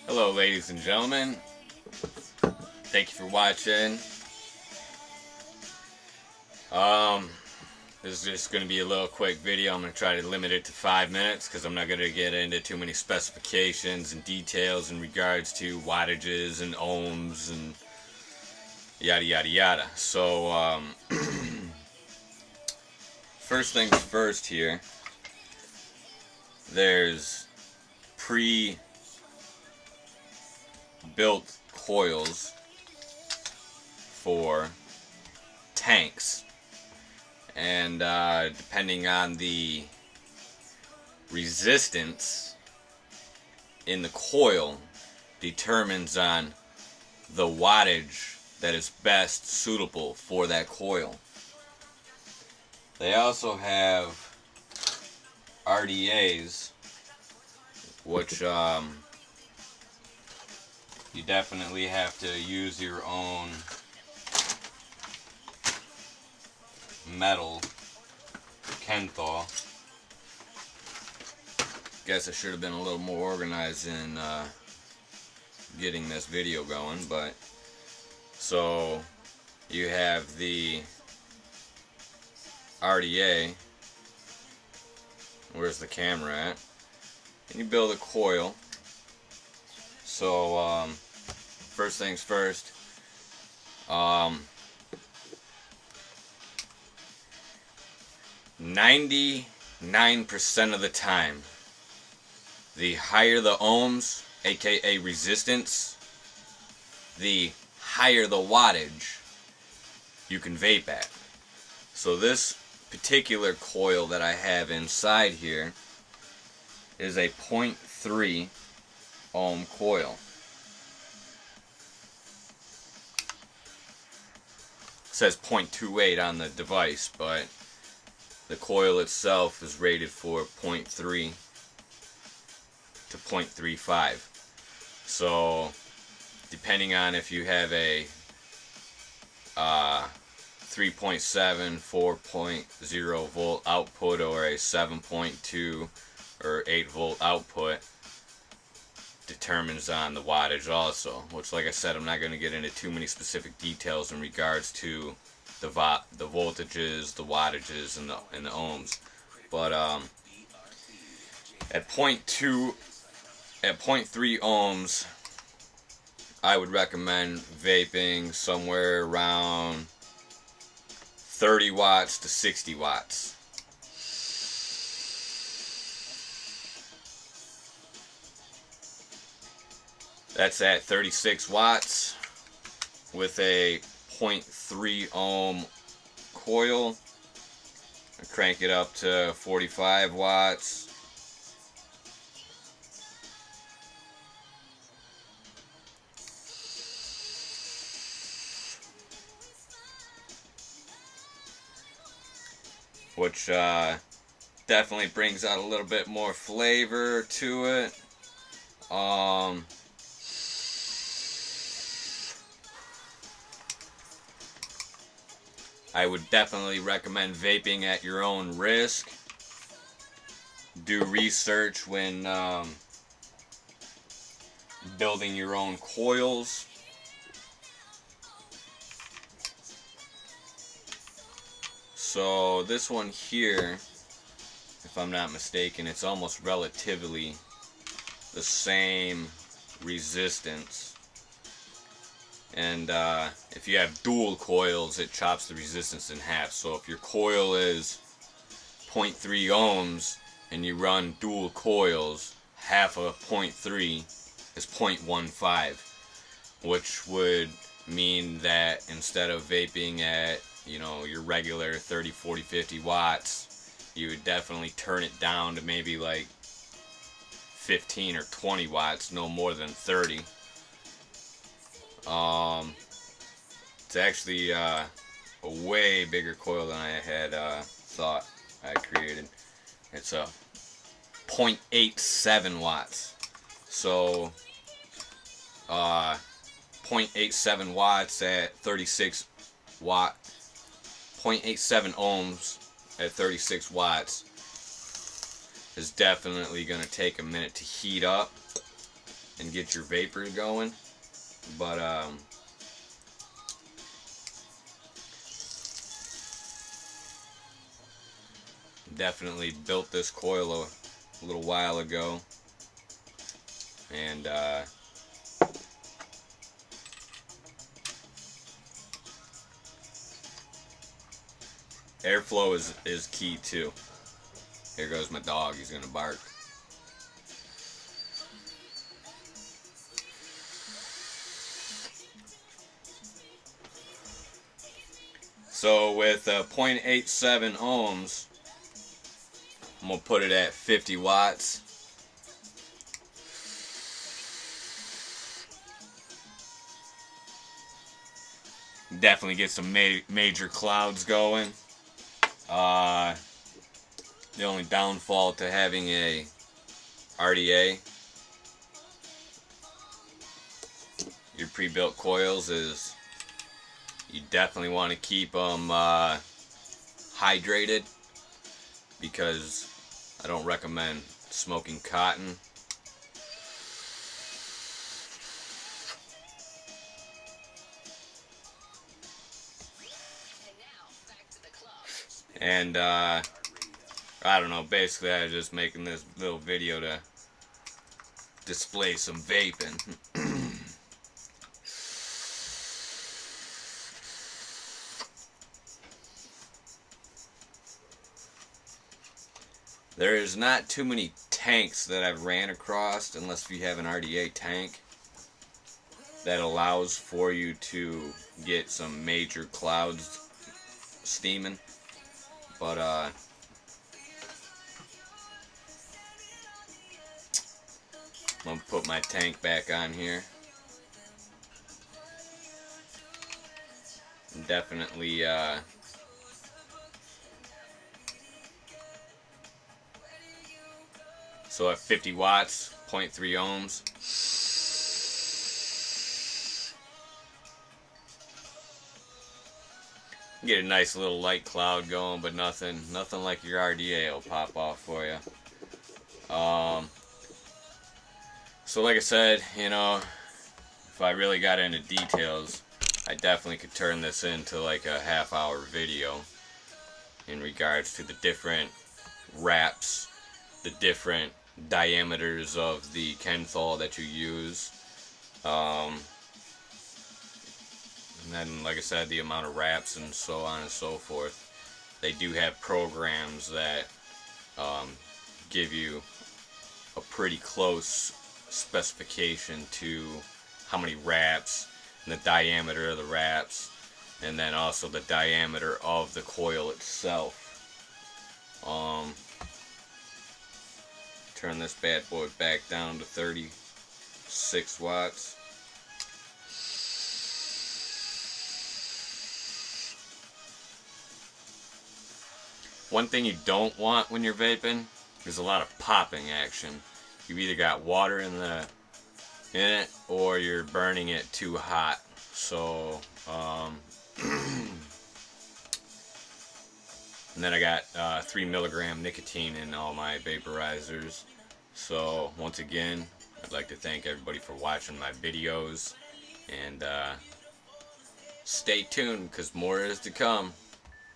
Hello ladies and gentlemen, thank you for watching. This is just going to be a little quick video. I'm going to try to limit it to 5 minutes because I'm not going to get into too many specifications and details in regards to wattages and ohms and yada yada yada. So first things first here, there's pre-built coils for tanks, and depending on the resistance in the coil determines on the wattage that is best suitable for that coil. They also have RDAs, which you definitely have to use your own metal Kenthal. Guess I should have been a little more organized in getting this video going, but so you have the RDA. Where's the camera at? And you build a coil. So first things first, 99% of the time, the higher the ohms, aka resistance, the higher the wattage you can vape at. So this particular coil that I have inside here is a 0.3 ohm coil. It says 0.28 on the device, but the coil itself is rated for 0.3 to 0.35. So depending on if you have a 3.7, 4.0 volt output or a 7.2 or 8 volt output, determines on the wattage also, which, like I said, I'm not going to get into too many specific details in regards to the voltages, the wattages, and the ohms. But at 0.3 ohms, I would recommend vaping somewhere around 30 watts to 60 watts. That's at 36 watts with a 0.3 ohm coil. I crank it up to 45 watts. Which definitely brings out a little bit more flavor to it. I would definitely recommend vaping at your own risk. Do research when building your own coils. So this one here, if I'm not mistaken, it's almost relatively the same resistance. And if you have dual coils, it chops the resistance in half. So if your coil is 0.3 ohms and you run dual coils, half of 0.3 is 0.15, which would mean that instead of vaping at, you know, your regular 30, 40, 50 watts, you would definitely turn it down to maybe like 15 or 20 watts, no more than 30. It's actually a way bigger coil than I had thought I created. It's a 0.87 watts. So 0.87 watts at 36 watt, 0.87 ohms at 36 watts is definitely going to take a minute to heat up. and get your vapors going. But definitely built this coil a little while ago, and airflow is key too. Here goes my dog, he's gonna bark. So with 0.87 ohms, I'm gonna put it at 50 watts. Definitely get some major clouds going. The only downfall to having a RDA, your pre-built coils, is you definitely want to keep them hydrated, because I don't recommend smoking cotton. And I don't know, basically I was just making this little video to display some vaping. There is not too many tanks that I've ran across, unless you have an RDA tank, that allows for you to get some major clouds steaming. But I'm gonna put my tank back on here. Definitely so at 50 watts, 0.3 ohms. Get a nice little light cloud going, but nothing like your RDA will pop off for you. So like I said, you know, if I really got into details, I definitely could turn this into like a half-hour video in regards to the different wraps, the different diameters of the Kenthal that you use, and then, like I said, the amount of wraps and so on and so forth. They do have programs that give you a pretty close specification to how many wraps and the diameter of the wraps, and then also the diameter of the coil itself. Turn this bad boy back down to 36 watts. One thing you don't want when you're vaping is a lot of popping action. You've either got water in it, or you're burning it too hot. So, and then I got 3 milligram nicotine in all my vaporizers. So once again, I'd like to thank everybody for watching my videos, and stay tuned, because more is to come.